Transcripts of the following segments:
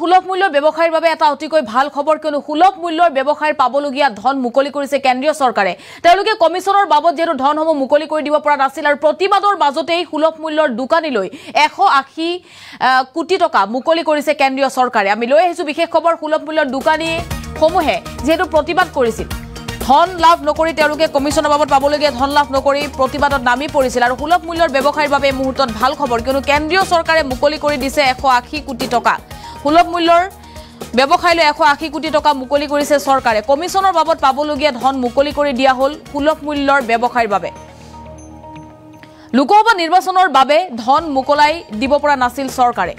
সুলভ মূল্যৰ ব্যৱসায়ৰ বাবে এটা অতিকৈ ভাল খবৰ কিয়নো সুলভ মূল্যৰ ব্যৱসায়ৰ পাবলগীয়া ধন মুকলি কৰিছে কেন্দ্ৰীয় চৰকাৰে তেওঁলোকে কমিছনৰ বাবদ যেটো ধনসমূহ মুকলি কৰি দিব পৰা নাছিল আৰু প্ৰতিবাদৰ মাজতেই সুলভ মূল্যৰ দোকানীলৈ 180 কোটি টকা মুকলি কৰিছে কেন্দ্ৰীয় চৰকাৰে আমি লৈ আহিছো বিশেষ খবৰ সুলভ মূল্যৰ দোকানী সমূহে যেটো প্ৰতিবাদ কৰিছিল ধন লাভ নকৰি তেওঁলোকে কমিছনৰ বাবদ পাবলগীয়া ধন লাভ নকৰি প্ৰতিবাদত নামি পৰিছিল আৰু সুলভ মূল্যৰ ব্যৱসায়ৰ বাবে মুহূৰ্তত ভাল খবৰ কিয়নো কেন্দ্ৰীয় চৰকাৰে মুকলি কৰি দিছে 180 কোটি টকা সুলভ মূল্যৰ ব্যৱসায়লৈ 180 কোটি টকা মুকলি কৰিছে চৰকাৰে কমিছনৰ বাবদ পাবলগীয়া ধন মুকলি কৰি দিয়া হল সুলভ মূল্যৰ ব্যৱসায়ৰ বাবে লোকসভা নিৰ্বাচনৰ বাবে ধন মুকলাই দিব পৰা নাছিল চৰকাৰে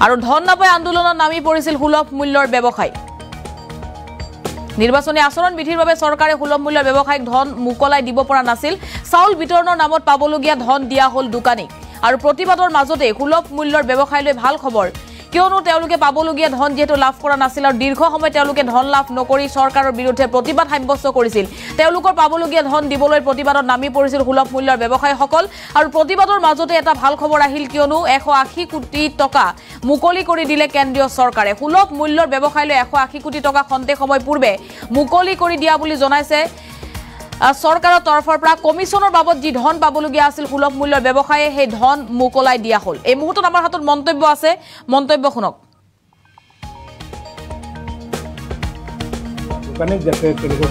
আৰু ধন নাপাই আন্দোলনত নামি পৰিছিল সুলভ মূল্যৰ ব্যৱসায় নিৰ্বাচনী আচৰণ বিধিৰ বাবে চৰকাৰে সুলভ মূল্যৰ ব্যৱসায়িক ধন মুকলাই দিব পৰা নাছিল চাউল বিতৰণৰ নামত পাবলগীয়া ধন দিয়া হল দোকানীক আৰু প্ৰতিবাদৰ মাজতে সুলভ মূল্যৰ ব্যৱসায়লৈ ভাল খবৰ কিয়নো তেওঁলোকে পাবলগীয়া ধন যেটো লাভ কৰা নাছিল আৰু দীৰ্ঘ সময় তেওঁলোকে ধন লাভ নকৰি চৰকাৰৰ বিৰুদ্ধে প্ৰতিবাদ সাব্যস্ত কৰিছিল তেওঁলোকৰ পাবলগীয়া ধন দিবলৈ প্ৰতিবাদত নামি পৰিছিল সুলভ মূল্যৰ ব্যৱসায়ীসকল আৰু প্ৰতিবাদৰ মাজতে এটা ভাল খবৰ আহিল কিয়নো 180 কোটি টকা মুকলি কৰি দিলে কেন্দ্ৰীয় চৰকাৰে সুলভ মূল্যৰ ব্যৱসায়লৈ 180 কোটি টকা খন্তে সময় পূৰ্বে মুকলি কৰি দিয়া বুলি জনাইছে চৰকাৰৰ তৰফৰ পৰা কমিছনৰ বাবদ যি ধন পাবলগীয়া আছিল সুলভ মূল্যৰ ব্যৱসায়ে সেই ধন মুকলাই দিয়া হল এই মুহূৰ্তত আমাৰ হাতত মন্তব্য আছে মন্তব্য শুনক দোকানী যাতে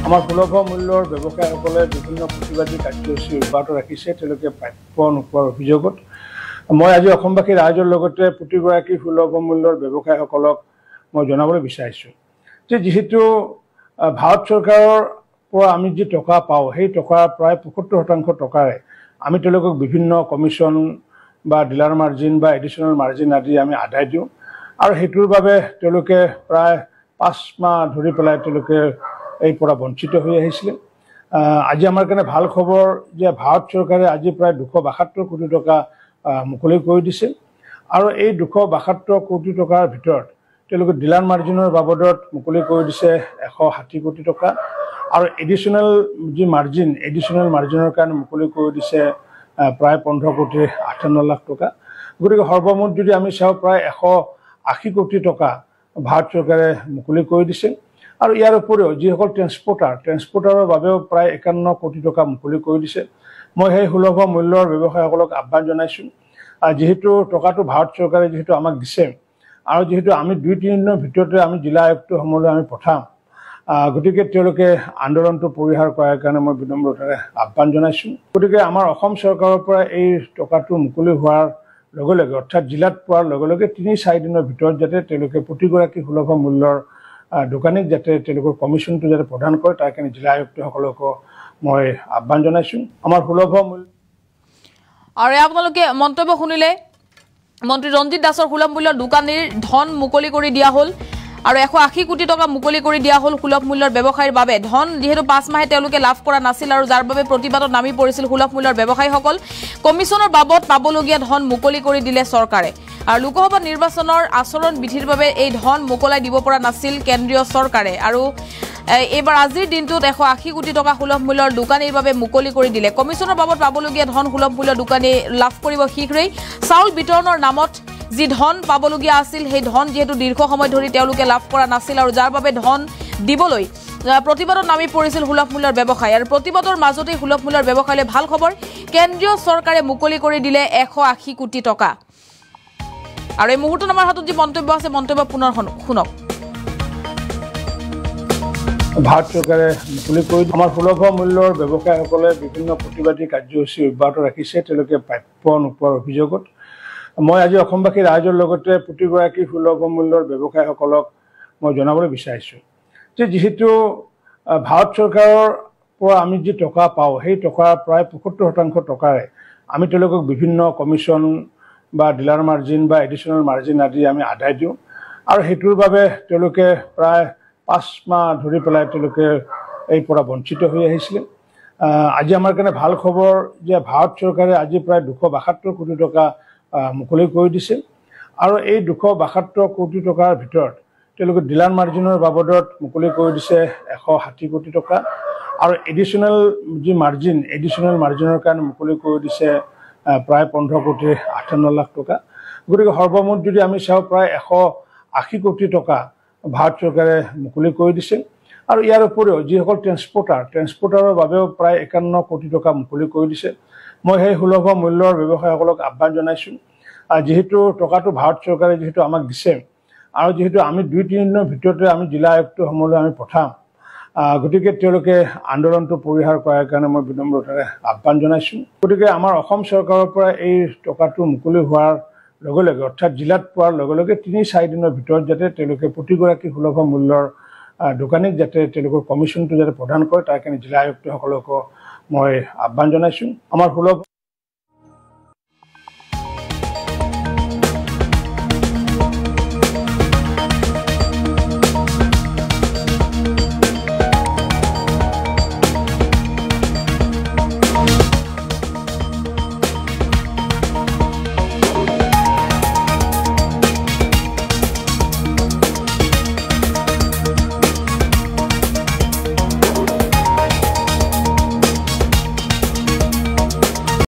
আমাৰ সুলভ মূল্যৰ ব্যৱসায়ীসকলে বিভিন্ন প্ৰতিবাদী কাৰ্যসূচী অব্যাহত ৰাখিছে তেওঁলোকে প্ৰাপ্য নোপোৱাৰ অভিযোগত মই আজি অসমবাসী ৰাইজৰ লগতে প্ৰতিগৰাকী সুলভ মূল্যৰ ব্যৱসায়ীসকলক মই জনাবলৈ বিচাৰিছো যে যেহেতু ভাৰত চৰকাৰৰ আমি যে টকা পাও সেই টকা প্ৰায় 75% টকাৰে আমি তেওঁলোকক বিভিন্ন কমিছন বা ডিলাৰ মাৰ্জিন বা এডিশনাল মাৰ্জিন আদি আমি আদায় দিওঁ আৰু হেতুৰ বাবে তেওঁলোকে প্ৰায় 5 মাহ ধৰি পেলাই তেওঁলোকে এই পৰা বঞ্চিত হৈ আহিছিল আজি আমাৰ কাৰণে ভাল খবৰ যে ভাৰত চৰকাৰে আজি প্ৰায় 272 কোটি টকা মুকলি কৰি দিছে আৰু এই 272 কোটি টকাৰ ভিতৰত তেওঁলোকে ডিলাৰ মাৰ্জিনৰ বাবদত মুকলি কৰি দিছে 160 কোটি টকা আৰু এডিশনাল যি মাৰ্জিন এডিশনাল মাৰ্জিনৰ কাৰণে মুকলি কৰি দিছে প্ৰায় 15 কোটি 58 লাখ টকা গতিকে সৰ্বমুঠ যদি আমি চাও প্ৰায় 180 কোটি টকা ভাৰত চৰকাৰে মুকলি কৰি দিছে আৰু ইয়াৰ উপৰিও যিসকল ট্ৰেন্সপৰ্টাৰৰ বাবেও প্ৰায় 51 কোটি টকা মুকলি কৰি দিছে মই সেই সুলভ মূল্যৰ ব্যৱসায়ীসকলক আহ্বান জনাইছো যেহেতু টকাটো ভাৰত চৰকাৰে যেহেতু আমাক দিছে আৰু যেহেতু আমি 2-3 দিনৰ ভিতৰতে আমি জিলা আয়ুক্ত সমূহলৈ আমি পঠাম গতিকে তেওঁলোকে আন্দোলনটো পৰিহাৰ কৰাৰ কাৰণে মই বিনম্ৰতাৰে আহ্বান জনাইছো গতিকে আমাৰ অসম চৰকাৰৰ পৰা এই টকাটো মুকলি হোৱাৰ লগে লগে অৰ্থাৎ জিলাত পোৱাৰ লগে লগে 3-4 দিনৰ ভিতৰত যাতে তেওঁলোকে প্ৰতিগৰাকী সুলভ মূল্যৰ দোকানীক যাতে তেওঁলোকৰ কমিছনটো যাতে প্ৰদান কৰে তাৰ কাৰণে জিলা আয়ুক্তসকলক মই আহ্বান জনাইছো আমাৰ সুলভ মূল্য আৰু আপোনালোকে মন্তব্য শুনিলে মন্ত্ৰী ৰঞ্জিত দাসৰ সুলভ মূল্যৰ দোকানীৰ ধন মুকলি কৰি দিয়া হল আৰু 180 কোটি টকা মুকলি কৰি দিয়া হল সুলভ মূল্যৰ ব্যৱসায়ৰ বাবে ধন যেহেতু 5 মাহে তেওঁলোকে লাভ কৰা নাছিল আৰু যাৰ বাবে প্ৰতিবাদত নামি পৰিছিল সুলভ মূল্যৰ ব্যৱসায়ীসকল কমিছনৰ বাবদ পাবলগীয়া ধন মুকলি কৰি দিলে চৰকাৰে আৰু লোকসভা নিৰ্বাচনৰ আচৰণ বিধিৰ বাবে এই ধন মুকলাই দিব পৰা নাছিল কেন্দ্ৰীয় চৰকাৰে আৰু এবাৰ আজিৰ দিনটোত 180 কোটি টকা সুলভ মূল্যৰ দোকানীৰ বাবে মুকলি কৰি দিলে কমিছনৰ বাবদ পাবলগীয়া ধন সুলভ মূল্যৰ দোকানী লাভ কৰিব শীঘ্ৰেই চাউল বিতৰণৰ নামত যি ধন পাবলগীয়া আছিল সেই ধন যেহেতু দীৰ্ঘ সময় ধৰি তেওঁলোকে লাভ কৰা নাছিল আৰু যাৰ বাবে ধন দিবলৈ প্ৰতিবাদত নামি পৰিছিল সুলভ মূল্যৰ ব্যৱসায় আৰু প্ৰতিবাদৰ মাজতে সুলভ মূল্যৰ ব্যৱসায়লৈ ভাল খবৰ কেন্দ্ৰীয় চৰকাৰে মুকলি কৰি দিলে 180 কোটি টকা আৰু এই মুহূৰ্তত আমাৰ হাতত যি মন্তব্য আছে মন্তব্য পুনৰ শুনক ভাৰত চৰকাৰে মুকলি কৰি আমাৰ সুলভ মূল্যৰ ব্যৱসায়ীসকলে বিভিন্ন প্ৰতিবাদী কাৰ্যসূচী অব্যাহত ৰাখিছে তেওঁলোকে প্ৰাপ্য নোপোৱাৰ অভিযোগত মই আজি অসমবাসী ৰাইজৰ লগতে প্ৰতিগৰাকী সুলভ মূল্যৰ ব্যৱসায়ীসকলক মই জনাবলৈ বিচাৰিছো যে যেহেতু ভাৰত চৰকাৰৰ পৰা আমি যে টকা পাও সেই টকা প্ৰায় 75% টকাৰে আমি তেওঁলোকক বিভিন্ন কমিছন বা ডিলাৰ মাৰ্জিন বা এডিশনাল মাৰ্জিন আদি আমি আদায় দিওঁ আৰু হেতুৰ বাবে তেওঁলোকে প্ৰায় 5 মাহ ধৰি পেলাই তেওঁলোকে এই পৰা বঞ্চিত হৈ আহিছিল আজি আমাৰ কাৰণে ভাল খবৰ যে ভাৰত চৰকাৰে আজি প্ৰায় 272 কোটি টকা মুকলি কৰি দিছে আৰু এই 272 কোটি টকাৰ ভিতৰত তেওঁলোকে ডিলাৰ মাৰ্জিনৰ বাবদত মুকলি কৰি দিছে 160 কোটি টকা আৰু এডিশনাল যি মাৰ্জিন এডিশনাল মাৰ্জিনৰ কাৰণে মুকলি কৰি দিছে প্ৰায় 15 কোটি 58 লাখ টকা গতিকে সৰ্বমুঠ যদি আমি চাওঁ প্ৰায় 180 কোটি টকা ভাৰত চৰকাৰে মুকলি কৰি দিছে আৰু ইয়াৰ উপৰিও যিসকল ট্ৰেন্সপৰ্টাৰৰ বাবেও প্ৰায় 51 কোটি টকা মুকলি কৰি দিছে মই সেই সুলভ মূল্যৰ ব্যৱসায়ীসকলক আহ্বান জনাইছোঁ যেহেতু টকাটো ভাৰত চৰকাৰে যেহেতু আমাক দিছে আৰু যেহেতু আমি 2-3 দিনৰ ভিতৰতে আমি জিলা আয়ুক্তসমূহলৈ আমি পঠাম গতিকে তেওঁলোকে আন্দোলনটো পৰিহাৰ কৰাৰ কাৰণে মই বিনম্ৰতাৰে আহ্বান জনাইছোঁ গতিকে আমাৰ অসম চৰকাৰৰ পৰা এই টকাটো মুকলি হোৱাৰ লগে লগে অৰ্থাৎ জিলাত পোৱাৰ লগে লগে 3-4 দিনৰ ভিতৰত যাতে তেওঁলোকে প্ৰতিগৰাকী সুলভ মূল্যৰ দোকানীক যাতে তেওঁলোকৰ কমিশ্যনটো যাতে প্ৰদান কৰে তাৰ কাৰণে জিলা আয়ুক্তসকলক মই আহ্বান জনাইছোঁ আমাৰ সুলভ